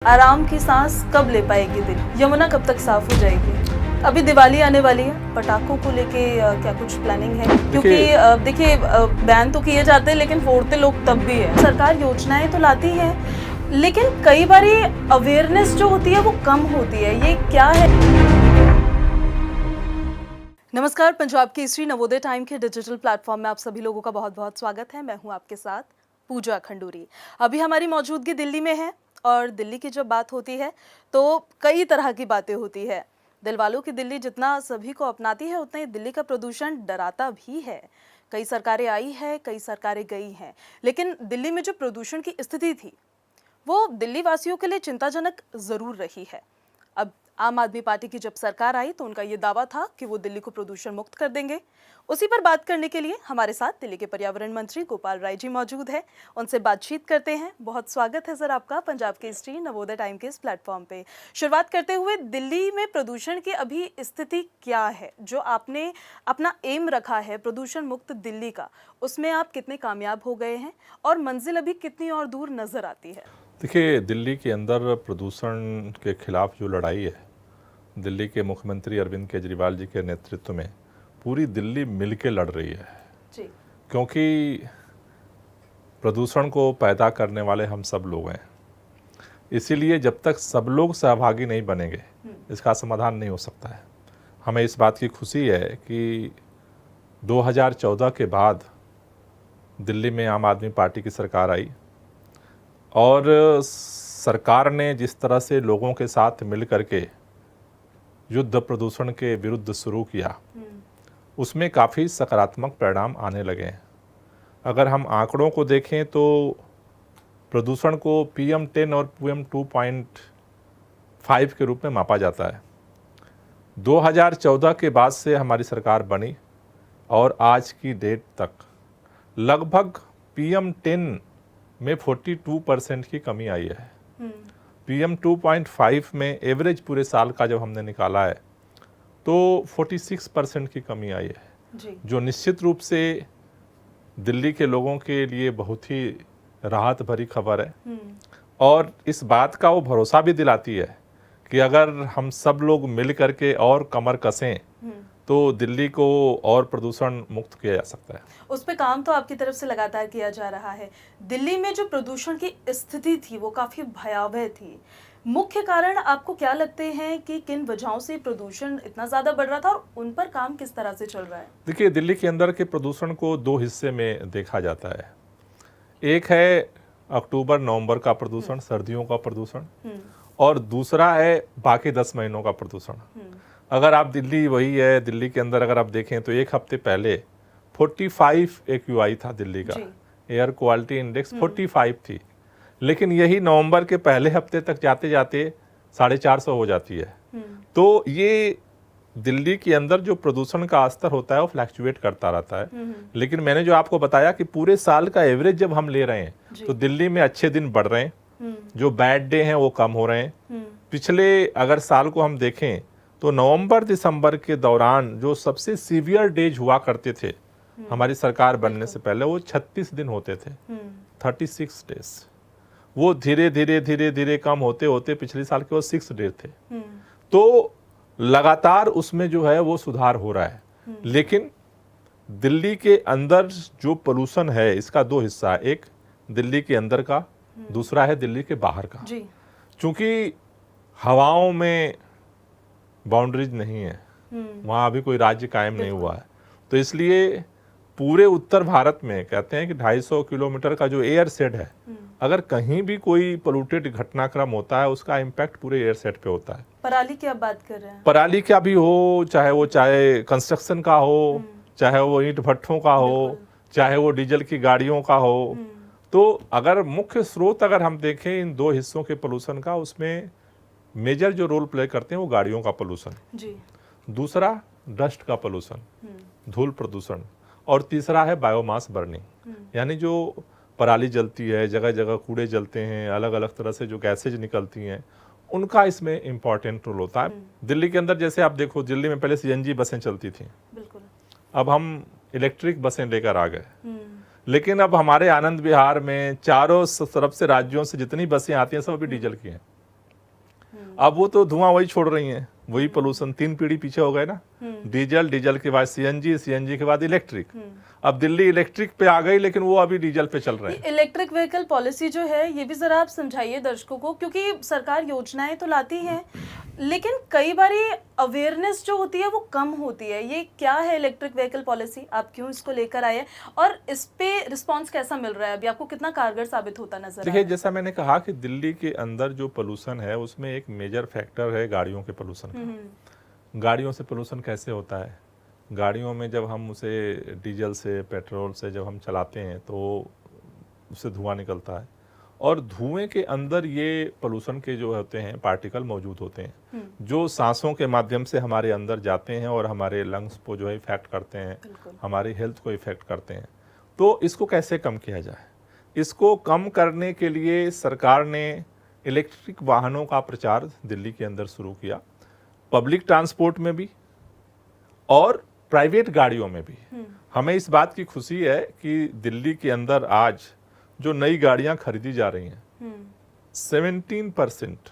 आराम की सांस कब ले पाएगी दिल? यमुना कब तक साफ हो जाएगी? अभी दिवाली आने वाली है, पटाखों को लेके क्या कुछ प्लानिंग है? क्योंकि देखिए बैन तो किए जाते हैं लेकिन फोड़ते लोग तब भी है। सरकार योजनाएं तो लाती है लेकिन कई बारी अवेयरनेस जो होती है वो कम होती है, ये क्या है? नमस्कार, पंजाब केसरी नवोदय टाइम के डिजिटल प्लेटफॉर्म में आप सभी लोगों का बहुत बहुत स्वागत है। मैं हूं आपके साथ पूजा खंडूरी। अभी हमारी मौजूदगी दिल्ली में है और दिल्ली की जब बात होती है तो कई तरह की बातें होती है। दिलवालों की दिल्ली जितना सभी को अपनाती है उतना ही दिल्ली का प्रदूषण डराता भी है। कई सरकारें आई है, कई सरकारें गई हैं, लेकिन दिल्ली में जो प्रदूषण की स्थिति थी वो दिल्ली वासियों के लिए चिंताजनक जरूर रही है। अब आम आदमी पार्टी की जब सरकार आई तो उनका ये दावा था कि वो दिल्ली को प्रदूषण मुक्त कर देंगे। उसी पर बात करने के लिए हमारे साथ दिल्ली के पर्यावरण मंत्री गोपाल राय जी मौजूद है। उनसे बातचीत करते हैं। बहुत स्वागत है सर आपका पंजाब केसरी नवोदय टाइम के इस प्लेटफॉर्म पे। शुरुआत करते हुए, दिल्ली में प्रदूषण की अभी स्थिति क्या है? जो आपने अपना एम रखा है प्रदूषण मुक्त दिल्ली का, उसमें आप कितने कामयाब हो गए हैं और मंजिल अभी कितनी और दूर नजर आती है? देखिए, दिल्ली के अंदर प्रदूषण के खिलाफ जो लड़ाई है, दिल्ली के मुख्यमंत्री अरविंद केजरीवाल जी के नेतृत्व में पूरी दिल्ली मिलके लड़ रही है जी। क्योंकि प्रदूषण को पैदा करने वाले हम सब लोग हैं। इसीलिए जब तक सब लोग सहभागी नहीं बनेंगे इसका समाधान नहीं हो सकता है। हमें इस बात की खुशी है कि 2014 के बाद दिल्ली में आम आदमी पार्टी की सरकार आई और सरकार ने जिस तरह से लोगों के साथ मिल करके युद्ध प्रदूषण के विरुद्ध शुरू किया, उसमें काफ़ी सकारात्मक परिणाम आने लगे हैं। अगर हम आंकड़ों को देखें तो प्रदूषण को PM10 और PM2.5 के रूप में मापा जाता है। 2014 के बाद से हमारी सरकार बनी और आज की डेट तक लगभग PM10 में 42% की कमी आई है। PM2.5 में एवरेज पूरे साल का जब हमने निकाला है तो 46% की कमी आई है जी। जो निश्चित रूप से दिल्ली के लोगों के लिए बहुत ही राहत भरी खबर है और इस बात का वो भरोसा भी दिलाती है कि अगर हम सब लोग मिल करके और कमर कसें तो दिल्ली को और प्रदूषण मुक्त किया जा सकता है। उस पे काम तो आपकी तरफ से लगातार किया जा रहा है। दिल्ली में जो प्रदूषण की स्थिति थी वो काफी भयावह थी। मुख्य कारण आपको क्या लगते हैं कि किन वजहों से प्रदूषण इतना ज्यादा बढ़ रहा था और उन पर काम किस तरह से चल रहा है? देखिए, दिल्ली के अंदर के प्रदूषण को दो हिस्से में देखा जाता है। एक है अक्टूबर नवंबर का प्रदूषण, सर्दियों का प्रदूषण, और दूसरा है बाकी 10 महीनों का प्रदूषण। अगर आप दिल्ली के अंदर अगर आप देखें तो एक हफ्ते पहले 45 AQI था दिल्ली का, एयर क्वालिटी इंडेक्स 45 थी, लेकिन यही नवंबर के पहले हफ्ते तक जाते जाते 450 हो जाती है। तो ये दिल्ली के अंदर जो प्रदूषण का स्तर होता है वो फ्लैक्चुएट करता रहता है। लेकिन मैंने जो आपको बताया कि पूरे साल का एवरेज जब हम ले रहे हैं तो दिल्ली में अच्छे दिन बढ़ रहे हैं, जो बैड डे हैं वो कम हो रहे हैं। पिछले अगर साल को हम देखें तो नवंबर दिसंबर के दौरान जो सबसे सीवियर डेज हुआ करते थे हमारी सरकार बनने से पहले, वो 36 दिन होते थे, 36 डेज। वो धीरे धीरे कम होते होते पिछले साल के वो 6 डेज थे। तो लगातार उसमें जो है वो सुधार हो रहा है। लेकिन दिल्ली के अंदर जो पोल्यूशन है इसका दो हिस्सा है, एक दिल्ली के अंदर का, दूसरा है दिल्ली के बाहर का। चूंकि हवाओं में बाउंड्रीज नहीं है, वहाँ अभी कोई राज्य कायम नहीं हुआ है, तो इसलिए पूरे उत्तर भारत में कहते हैं कि 250 किलोमीटर का जो एयर सेट है, अगर कहीं भी कोई पोल्यूटेड घटनाक्रम होता है उसका इम्पैक्ट पूरे एयर सेट पे होता है। पराली की आप बात कर रहे हैं? पराली का भी हो, चाहे कंस्ट्रक्शन का हो, चाहे वो ईंट भट्ठों का हो, चाहे वो डीजल की गाड़ियों का हो। तो अगर मुख्य स्रोत अगर हम देखें इन दो हिस्सों के पोल्यूशन का, उसमें मेजर जो रोल प्ले करते हैं वो गाड़ियों का पोल्यूशन, दूसरा डस्ट का पोल्यूशन, धूल प्रदूषण, और तीसरा है बायोमास बर्निंग, यानी जो पराली जलती है, जगह जगह कूड़े जलते हैं, अलग अलग तरह से जो गैसेज निकलती हैं, उनका इसमें इम्पॉर्टेंट रोल होता है। दिल्ली के अंदर जैसे आप देखो, दिल्ली में पहले CNG बसें चलती थी, अब हम इलेक्ट्रिक बसें लेकर आ गए। लेकिन अब हमारे आनंद विहार में चारों तरफ से राज्यों से जितनी बसें आती हैं सब अभी डीजल की हैं। अब वो तो धुआं वही छोड़ रही हैं, वही पोल्यूशन, 3 पीढ़ी पीछे हो गए ना। डीजल, डीजल के बाद सीएनजी, सीएनजी के बाद इलेक्ट्रिक। अब दिल्ली इलेक्ट्रिक पे आ गई, लेकिन वो अभी डीजल पे चल रहे हैं। इलेक्ट्रिक व्हीकल पॉलिसी जो है, ये भी जरा आप समझाइए दर्शकों को, क्योंकि सरकार योजनाएं तो लाती है लेकिन कई बारी अवेयरनेस जो होती है वो कम होती है। ये क्या है इलेक्ट्रिक व्हीकल पॉलिसी, आप क्यों इसको लेकर आए और इस पे रिस्पांस कैसा मिल रहा है, अभी आपको कितना कारगर साबित होता नजर आ रहा देखिए, है? जैसा मैंने कहा कि दिल्ली के अंदर जो पोल्यूशन है उसमें एक मेजर फैक्टर है गाड़ियों के पोल्यूशन का। गाड़ियों से पोल्यूशन कैसे होता है? गाड़ियों में जब हम उसे डीजल से, पेट्रोल से जब हम चलाते हैं तो उससे धुआं निकलता है, और धुएं के अंदर ये पोल्यूशन के जो होते हैं पार्टिकल मौजूद होते हैं, जो सांसों के माध्यम से हमारे अंदर जाते हैं और हमारे लंग्स को जो है इफेक्ट करते हैं, हमारी हेल्थ को इफेक्ट करते हैं। तो इसको कैसे कम किया जाए? इसको कम करने के लिए सरकार ने इलेक्ट्रिक वाहनों का प्रचार दिल्ली के अंदर शुरू किया, पब्लिक ट्रांसपोर्ट में भी और प्राइवेट गाड़ियों में भी। हमें इस बात की खुशी है कि दिल्ली के अंदर आज जो नई गाड़ियां खरीदी जा रही हैं, 17%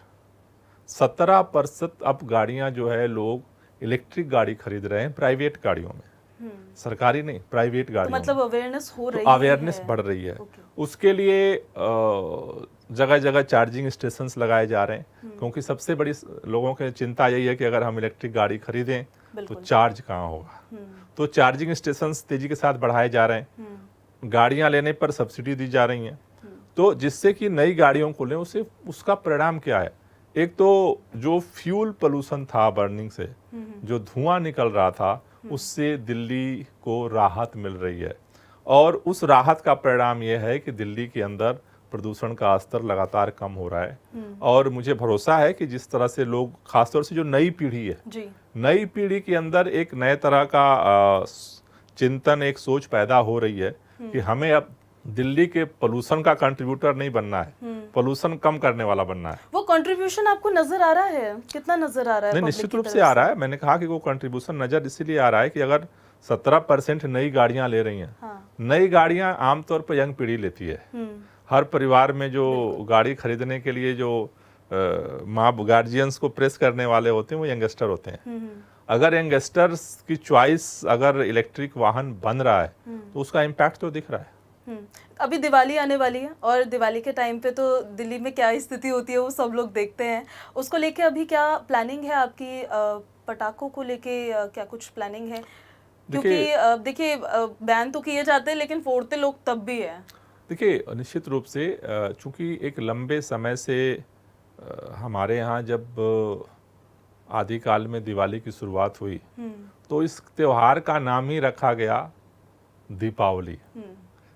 अब गाड़ियां जो है लोग इलेक्ट्रिक गाड़ी खरीद रहे हैं प्राइवेट गाड़ियों में, सरकारी नहीं, प्राइवेट गाड़ियों में। मतलब अवेयरनेस हो रही है, अवेयरनेस बढ़ रही है। उसके लिए जगह जगह चार्जिंग स्टेशंस लगाए जा रहे हैं, क्योंकि सबसे बड़ी लोगों की चिंता यही है कि अगर हम इलेक्ट्रिक गाड़ी खरीदें तो चार्ज कहाँ होगा। तो चार्जिंग स्टेशंस तेजी के साथ बढ़ाए जा रहे हैं, गाड़ियां लेने पर सब्सिडी दी जा रही हैं, तो जिससे कि नई गाड़ियों को लें, उसे उसका परिणाम क्या है? एक तो जो फ्यूल पोल्यूशन था बर्निंग से, जो धुआं निकल रहा था, उससे दिल्ली को राहत मिल रही है, और उस राहत का परिणाम यह है कि दिल्ली के अंदर प्रदूषण का स्तर लगातार कम हो रहा है। और मुझे भरोसा है कि जिस तरह से लोग, खासतौर से जो नई पीढ़ी है, नई पीढ़ी के अंदर एक नए तरह का चिंतन, एक सोच पैदा हो रही है कि हमें अब दिल्ली के पोल्यूशन का कंट्रीब्यूटर नहीं बनना है, पोल्यूशन कम करने वाला बनना है। वो कंट्रीब्यूशन आपको नजर आ रहा है? कितना नजर आ रहा है? नहीं, निश्चित रूप से आ रहा है। मैंने कहा कि वो कंट्रीब्यूशन नजर इसीलिए आ रहा है कि अगर 17% नई गाड़ियां ले रही हैं, नई गाड़ियां आमतौर पर यंग पीढ़ी लेती है। हर परिवार में जो गाड़ी खरीदने के लिए जो माँ गार्जियंस को प्रेस करने वाले होते हैं वो यंगस्टर होते हैं। अगर यंगस्टर्स की चॉइस अगर इलेक्ट्रिक वाहन बन रहा है तो उसका इम्पैक्ट तो दिख रहा है। अभी दिवाली आने वाली है और दिवाली के टाइम पे तो दिल्ली में क्या स्थिति होती है वो सब लोग देखते हैं। उसको लेके अभी क्या प्लानिंग है आपकी? पटाखों को लेके क्या कुछ प्लानिंग है? क्योंकि देखिए बैन तो किए जाते हैं लेकिन फोड़ते लोग तब भी है। देखिए, निश्चित रूप से चूंकि एक लंबे समय से हमारे यहाँ जब आदिकाल में दिवाली की शुरुआत हुई तो इस त्योहार का नाम ही रखा गया दीपावली।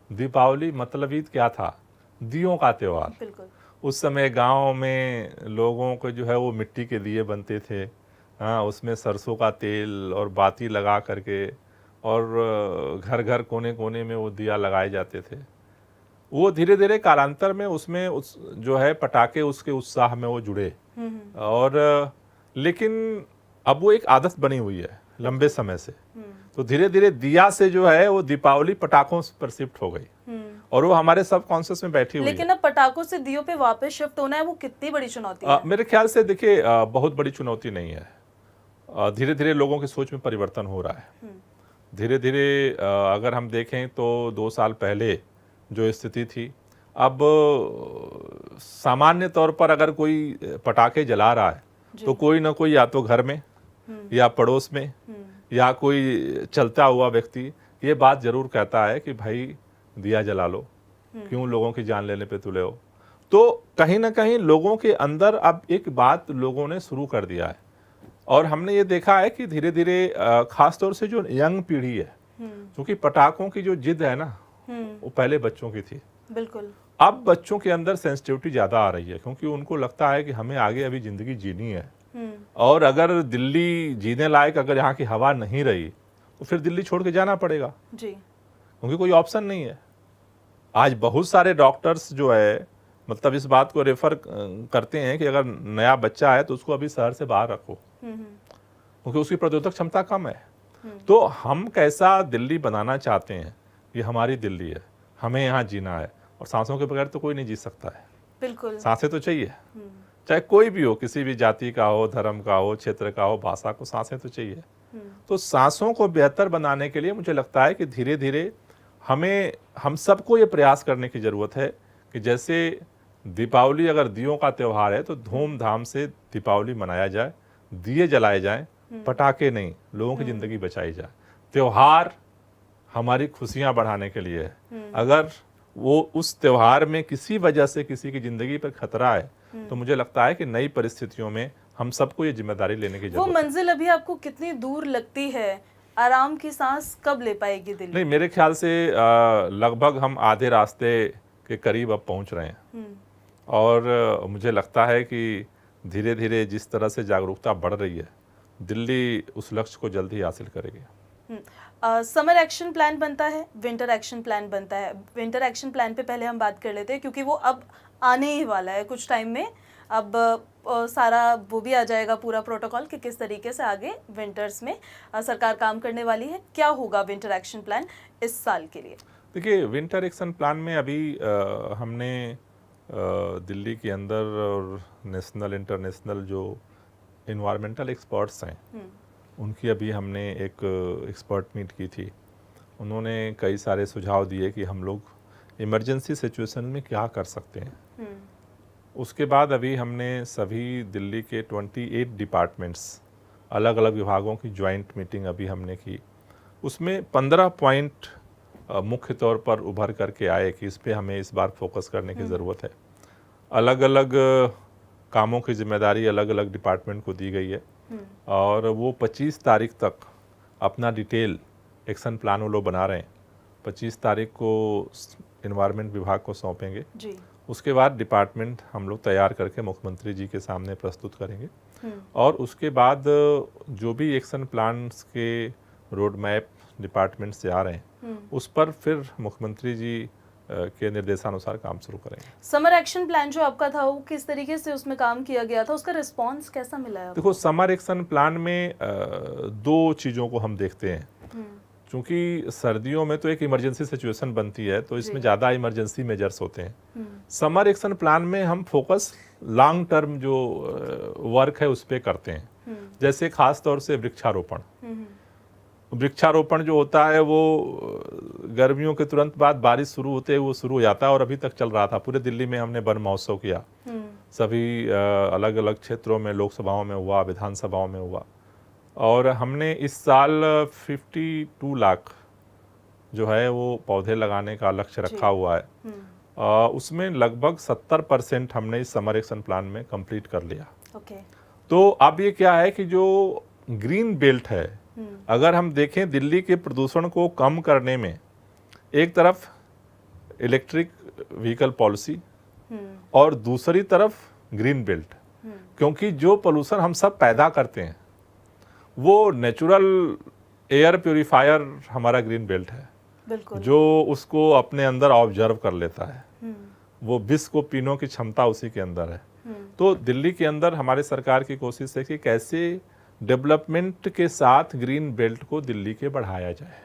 दीपावली मतलब ही क्या था? दियों का त्योहार। बिल्कुल। उस समय गांव में लोगों को जो है वो मिट्टी के दिए बनते थे, हाँ, उसमें सरसों का तेल और बाती लगा करके, और घर घर कोने कोने में वो दिया लगाए जाते थे। वो धीरे धीरे कालांतर में उसमें जो है पटाखे उसके उत्साह में वो जुड़े, और लेकिन अब वो एक आदत बनी हुई है लंबे समय से। तो धीरे धीरे दिया से जो है वो दीपावली पटाखों पर शिफ्ट हो गई, और वो हमारे सब कॉन्शियस में बैठी हुई है। लेकिन अब पटाखों से दियों पे वापस शिफ्ट होना है, वो कितनी बड़ी चुनौती है? मेरे ख्याल से देखिए बहुत बड़ी चुनौती नहीं है। धीरे धीरे लोगों की सोच में परिवर्तन हो रहा है। धीरे धीरे अगर हम देखें तो 2 साल पहले जो स्थिति थी, अब सामान्य तौर पर अगर कोई पटाखे जला रहा है तो कोई ना कोई या तो घर में या पड़ोस में या कोई चलता हुआ व्यक्ति ये बात जरूर कहता है कि भाई दिया जला लो, क्यों लोगों की जान लेने पे तुले हो। तो कहीं ना कहीं लोगों के अंदर अब एक बात लोगों ने शुरू कर दिया है, और हमने ये देखा है कि धीरे धीरे खासतौर से जो यंग पीढ़ी है, क्योंकि पटाखों की जो जिद है ना वो पहले बच्चों की थी। बिल्कुल। अब बच्चों के अंदर सेंसिटिविटी ज्यादा आ रही है, क्योंकि उनको लगता है कि हमें आगे अभी जिंदगी जीनी है, और अगर दिल्ली जीने लायक अगर यहाँ की हवा नहीं रही तो फिर दिल्ली छोड़ के जाना पड़ेगा जी, क्योंकि कोई ऑप्शन नहीं है। आज बहुत सारे डॉक्टर्स जो है मतलब इस बात को रेफर करते हैं कि अगर नया बच्चा है तो उसको अभी शहर से बाहर रखो, क्योंकि उसकी प्रतिरोधक क्षमता कम है। तो हम कैसा दिल्ली बनाना चाहते हैं, ये हमारी दिल्ली है, हमें यहाँ जीना है, और सांसों के बगैर तो कोई नहीं जी सकता है। बिल्कुल। सांसें तो चाहिए, चाहे कोई भी हो, किसी भी जाति का हो, धर्म का हो, क्षेत्र का हो, भाषा को सांसें तो चाहिए। तो सांसों को बेहतर बनाने के लिए मुझे लगता है कि धीरे धीरे हम सबको ये प्रयास करने की ज़रूरत है कि जैसे दीपावली अगर दियों का त्यौहार है तो धूमधाम से दीपावली मनाया जाए, दिए जलाए जाएं, पटाखे नहीं, लोगों की ज़िंदगी बचाई जाए। त्यौहार हमारी खुशियां बढ़ाने के लिए है। अगर वो उस त्यौहार में किसी वजह से किसी की ज़िंदगी पर खतरा है तो मुझे लगता है कि नई परिस्थितियों में हम सबको ये जिम्मेदारी लेने की वो जरूरत है। मंजिल अभी आपको कितनी दूर लगती है? आराम की सांस कब ले पाएगी दिल्ली? नहीं, मेरे ख्याल से लगभग हम आधे रास्ते के करीब अब पहुंच रहे हैं। और मुझे लगता है कि धीरे धीरे जिस तरह से जागरूकता बढ़ रही है, दिल्ली उस लक्ष्य को जल्द ही हासिल करेगी। समर एक्शन प्लान बनता है, विंटर एक्शन प्लान बनता है। विंटर एक्शन प्लान पे पहले हम बात कर लेते हैं क्योंकि वो अब आने ही वाला है कुछ टाइम में। अब सारा वो भी आ जाएगा पूरा प्रोटोकॉल कि किस तरीके से आगे विंटर्स में सरकार काम करने वाली है। क्या होगा विंटर एक्शन प्लान इस साल के लिए? देखिए, विंटर एक्शन प्लान में अभी हमने दिल्ली के अंदर और नेशनल इंटरनेशनल जो इन्वायरमेंटल एक्सपर्ट्स हैं उनकी अभी हमने एक एक्सपर्ट मीट की थी। उन्होंने कई सारे सुझाव दिए कि हम लोग इमरजेंसी सिचुएशन में क्या कर सकते हैं। उसके बाद अभी हमने सभी दिल्ली के 28 डिपार्टमेंट्स, अलग अलग विभागों की जॉइंट मीटिंग अभी हमने की। उसमें 15 पॉइंट मुख्य तौर पर उभर करके आए कि इस पे हमें इस बार फोकस करने की ज़रूरत है। अलग अलग कामों की जिम्मेदारी अलग अलग डिपार्टमेंट को दी गई है और वो 25 तारीख तक अपना डिटेल एक्शन प्लान वो लोग बना रहे हैं। 25 तारीख को इन्वायरमेंट विभाग को सौंपेंगे जी। उसके बाद डिपार्टमेंट हम लोग तैयार करके मुख्यमंत्री जी के सामने प्रस्तुत करेंगे और उसके बाद जो भी एक्शन प्लान्स के रोड मैप डिपार्टमेंट से आ रहे हैं उस पर फिर मुख्यमंत्री जी के निर्देशानुसार काम शुरू करेंगे। समर एक्शन प्लान जो आपका था वो किस तरीके से उसमें काम किया गया था, उसका रिस्पांस कैसा मिला है? देखो, समर एक्शन प्लान में दो चीज़ों को हम देखते हैं। क्योंकि सर्दियों में तो एक इमरजेंसी सिचुएशन बनती है तो इसमें ज़्यादा इमरजेंसी मेजर्स होते हैं। समर एक्शन प्लान में हम फोकस लॉन्ग टर्म जो वर्क है उस पर करते हैं। जैसे खास तौर से वृक्षारोपण जो होता है वो गर्मियों के तुरंत बाद बारिश शुरू होते वो शुरू हो जाता है और अभी तक चल रहा था। पूरे दिल्ली में हमने वन महोत्सव किया, सभी अलग अलग क्षेत्रों में, लोकसभाओं में हुआ, विधानसभाओं में हुआ और हमने इस साल 52 लाख जो है वो पौधे लगाने का लक्ष्य रखा हुआ है। उसमें लगभग 70% हमने इस समर एक्शन प्लान में कंप्लीट कर लिया। तो अब ये क्या है कि जो ग्रीन बेल्ट है, अगर हम देखें दिल्ली के प्रदूषण को कम करने में एक तरफ इलेक्ट्रिक व्हीकल पॉलिसी और दूसरी तरफ ग्रीन बेल्ट, क्योंकि जो पोल्यूशन हम सब पैदा करते हैं वो नेचुरल एयर प्यूरिफायर हमारा ग्रीन बेल्ट है, जो उसको अपने अंदर ऑब्जर्व कर लेता है। वो विष को पीने की क्षमता उसी के अंदर है। तो दिल्ली के अंदर हमारे सरकार की कोशिश है कि कैसे डेवलपमेंट के साथ ग्रीन बेल्ट को दिल्ली के बढ़ाया जाए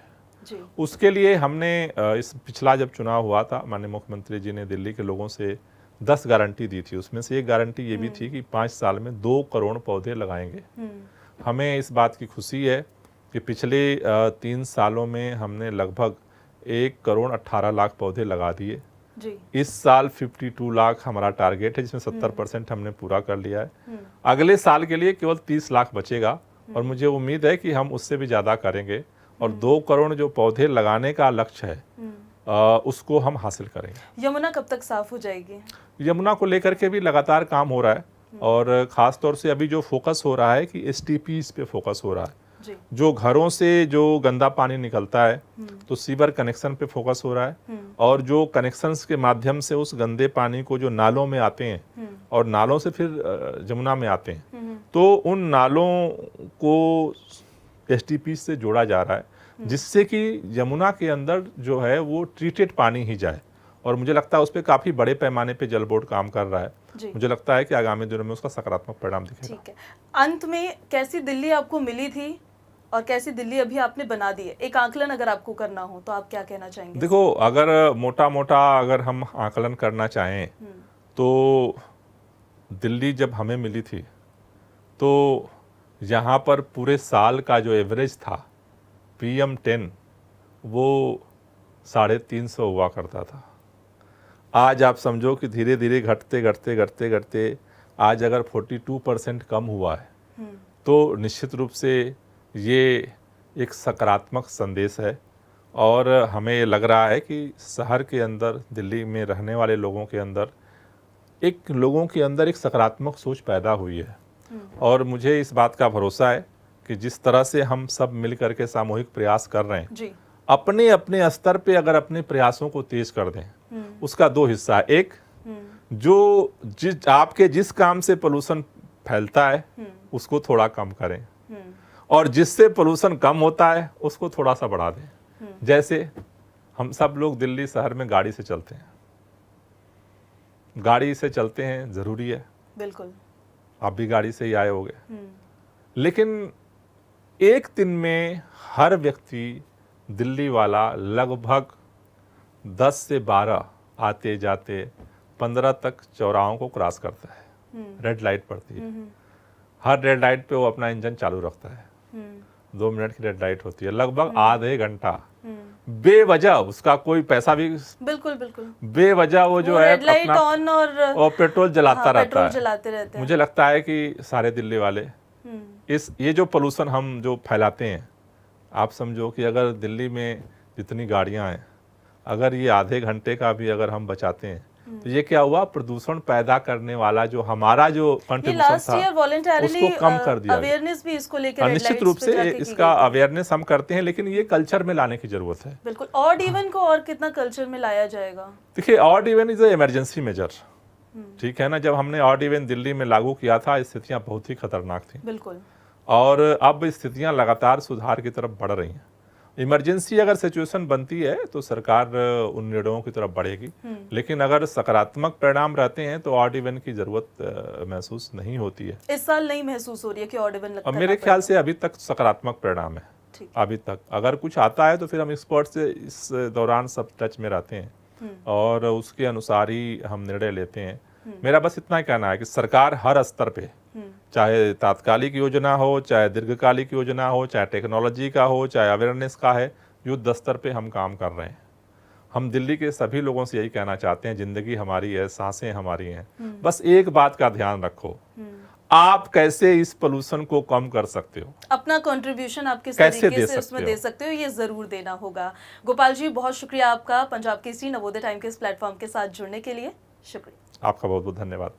जी। उसके लिए हमने इस पिछला जब चुनाव हुआ था, माननीय मुख्यमंत्री जी ने दिल्ली के लोगों से 10 गारंटी दी थी। उसमें से एक गारंटी ये भी थी कि 5 साल में 2 करोड़ पौधे लगाएंगे। हमें इस बात की खुशी है कि पिछले 3 सालों में हमने लगभग 1 करोड़ 18 लाख पौधे लगा दिए जी। इस साल 52 लाख हमारा टारगेट है, जिसमें 70% हमने पूरा कर लिया है। अगले साल के लिए केवल 30 लाख बचेगा और मुझे उम्मीद है कि हम उससे भी ज़्यादा करेंगे और 2 करोड़ जो पौधे लगाने का लक्ष्य है उसको हम हासिल करेंगे। यमुना कब तक साफ हो जाएगी? यमुना को लेकर के भी लगातार काम हो रहा है और ख़ास तौर से अभी जो फोकस हो रहा है कि STPs पे फोकस हो रहा है। जो घरों से जो गंदा पानी निकलता है तो सीवर कनेक्शन पे फोकस हो रहा है और जो कनेक्शंस के माध्यम से उस गंदे पानी को जो नालों में आते हैं और नालों से फिर जमुना में आते हैं तो उन नालों को STP से जोड़ा जा रहा है, जिससे कि यमुना के अंदर जो है वो ट्रीटेड पानी ही जाए और मुझे लगता है उस पर काफ़ी बड़े पैमाने पे जल बोर्ड काम कर रहा है। मुझे लगता है कि आगामी दिनों में उसका सकारात्मक परिणाम दिखेगा। ठीक है। अंत में कैसी दिल्ली आपको मिली थी और कैसी दिल्ली अभी आपने बना दी है? एक आकलन अगर आपको करना हो तो आप क्या कहना चाहेंगे? देखो, अगर मोटा मोटा अगर हम आकलन करना चाहें तो दिल्ली जब हमें मिली थी तो यहाँ पर पूरे साल का जो एवरेज था PM10 वो 350 हुआ करता था। आज आप समझो कि धीरे धीरे घटते घटते घटते घटते आज अगर 42% कम हुआ है तो निश्चित रूप से ये एक सकारात्मक संदेश है और हमें लग रहा है कि शहर के अंदर, दिल्ली में रहने वाले लोगों के अंदर एक सकारात्मक सोच पैदा हुई है। और मुझे इस बात का भरोसा है कि जिस तरह से हम सब मिल करके सामूहिक प्रयास कर रहे हैं, अपने अपने स्तर पे अगर अपने प्रयासों को तेज कर दें, उसका दो हिस्सा है। एक, जो आपके जिस काम से पोल्यूशन फैलता है उसको थोड़ा कम करें, और जिससे पोल्यूशन कम होता है उसको थोड़ा सा बढ़ा दें। जैसे हम सब लोग दिल्ली शहर में गाड़ी से चलते हैं, गाड़ी से चलते हैं, जरूरी है, बिल्कुल, आप भी गाड़ी से ही आए होंगे, लेकिन एक दिन में हर व्यक्ति दिल्ली वाला लगभग 10 से 12 आते जाते 15 तक चौराहों को क्रॉस करता है। रेड लाइट पड़ती है, हर रेड लाइट पे वो अपना इंजन चालू रखता है। 2 मिनट की रेड लाइट होती है, लगभग आधे घंटा बेवजह, उसका कोई पैसा भी, बिल्कुल बिल्कुल, बेवजह वो जो है रेड लाइट अपना ऑन और पेट्रोल जलाता रहता पेट्रोल है। जलाते रहते हैं। मुझे लगता है कि सारे दिल्ली वाले ये जो पोल्यूशन हम जो फैलाते हैं, आप समझो कि अगर दिल्ली में जितनी गाड़ियां हैं, अगर ये आधे घंटे का भी अगर हम बचाते हैं तो ये क्या हुआ, प्रदूषण पैदा करने वाला जो हमारा जो कंट्रीब्यूशन था उसको कम कर दिया। अवेयरनेस भी इसको लेकर निश्चित रूप से इसका अवेयरनेस हम करते हैं, लेकिन ये कल्चर में लाने की जरूरत है। बिल्कुल, ऑड इवन को और कितना कल्चर में लाया जाएगा? देखिए, odd even is emergency measure, ठीक है ना। जब हमने ऑड इवन दिल्ली में लागू किया था, स्थितियां बहुत ही खतरनाक थी, बिल्कुल, और अब स्थितियां लगातार सुधार की तरफ बढ़ रही हैं। इमरजेंसी अगर सिचुएशन बनती है तो सरकार उन निर्णयों की तरफ बढ़ेगी, लेकिन अगर सकारात्मक परिणाम रहते हैं तो ऑड इवन की जरूरत महसूस नहीं होती है। इस साल नहीं महसूस हो रही है कि ऑड इवन लगता है? मेरे ख्याल से अभी तक सकारात्मक परिणाम है। अभी तक अगर कुछ आता है तो फिर हम एक्सपर्ट से इस दौरान सब टच में रहते हैं और उसके अनुसार ही हम निर्णय लेते हैं। मेरा बस इतना ही कहना है कि सरकार हर स्तर पे, चाहे तात्कालिक योजना हो, चाहे दीर्घकालिक योजना हो, चाहे टेक्नोलॉजी का हो, चाहे अवेयरनेस का है, युद्ध स्तर पे हम काम कर रहे हैं। हम दिल्ली के सभी लोगों से यही कहना चाहते हैं, जिंदगी हमारी है, सांसें हमारी हैं, बस एक बात का ध्यान रखो, आप कैसे इस पोल्यूशन को कम कर सकते हो, अपना कंट्रीब्यूशन आप किस तरीके से उसमें दे सकते हो, ये जरूर देना होगा। गोपाल जी, बहुत शुक्रिया आपका पंजाब केसरी नवोदय टाइम के इस प्लेटफॉर्म के साथ जुड़ने के लिए। शुक्रिया आपका, बहुत बहुत धन्यवाद।